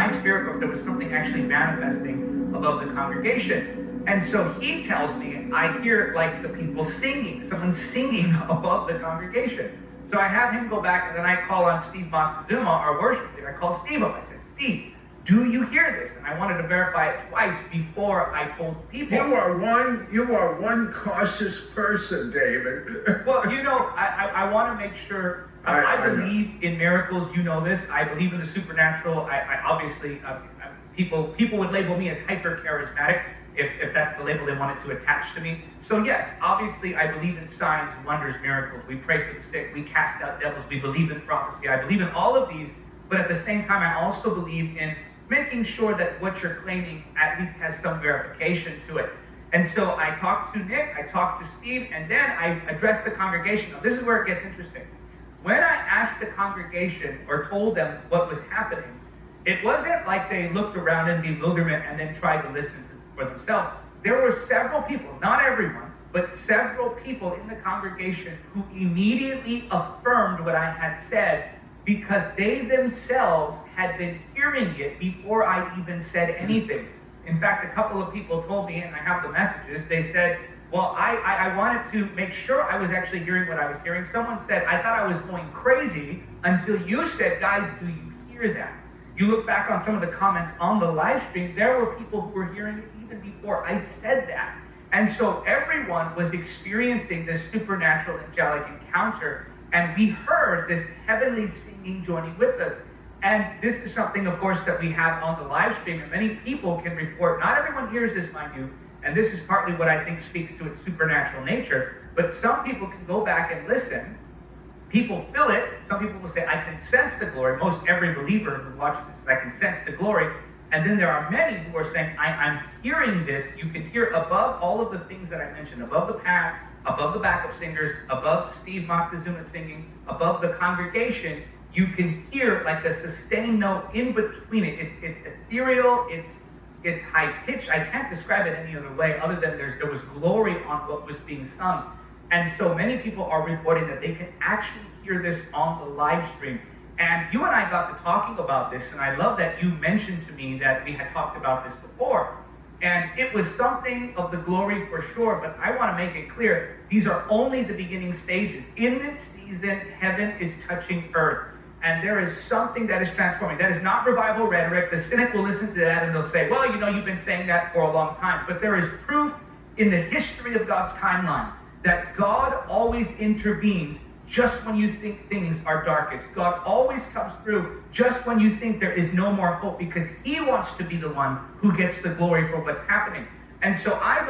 my spirit or if there was something actually manifesting above the congregation. And so he tells me, I hear like the people singing, someone singing above the congregation. So I have him go back, and then I call on Steve Moctezuma, our worship leader. I call Steve up. I said, Steve, do you hear this? And I wanted to verify it twice before I told the people. You are one cautious person, David. Well, I want to make sure. I believe in miracles. You know this. I believe in the supernatural. I obviously, people would label me as hyper charismatic if that's the label they wanted to attach to me. So yes, obviously I believe in signs, wonders, miracles. We pray for the sick. We cast out devils. We believe in prophecy. I believe in all of these. But at the same time, I also believe in making sure that what you're claiming at least has some verification to it. And so I talked to Nick, I talked to Steve, and then I addressed the congregation. Now, this is where it gets interesting. When I asked the congregation or told them what was happening, it wasn't like they looked around in bewilderment and then tried to listen for themselves. There were several people, not everyone, but several people in the congregation who immediately affirmed what I had said because they themselves had been hearing it before I even said anything. In fact, a couple of people told me, and I have the messages, they said, well, I wanted to make sure I was actually hearing what I was hearing. Someone said, I thought I was going crazy until you said, guys, do you hear that? You look back on some of the comments on the live stream, there were people who were hearing it even before I said that. And so everyone was experiencing this supernatural angelic encounter, and we heard this heavenly singing joining with us. And this is something, of course, that we have on the live stream, and many people can report. Not everyone hears this, mind you, and this is partly what I think speaks to its supernatural nature, but some people can go back and listen. People feel it. Some people will say, I can sense the glory. Most every believer who watches it says, I can sense the glory. And then there are many who are saying, I'm hearing this. You can hear above all of the things that I mentioned, above the path, above the backup singers, above Steve Moctezuma singing, above the congregation, you can hear like a sustained note in between it. It's ethereal, it's high pitched. I can't describe it any other way other than there was glory on what was being sung. And so many people are reporting that they can actually hear this on the live stream. And you and I got to talking about this, and I love that you mentioned to me that we had talked about this before. And it was something of the glory for sure, but I want to make it clear, these are only the beginning stages. In this season, heaven is touching earth, and there is something that is transforming. That is not revival rhetoric. The cynic will listen to that and they'll say, well, you've been saying that for a long time. But there is proof in the history of God's timeline that God always intervenes just when you think things are darkest. God always comes through just when you think there is no more hope, because he wants to be the one who gets the glory for what's happening. And so I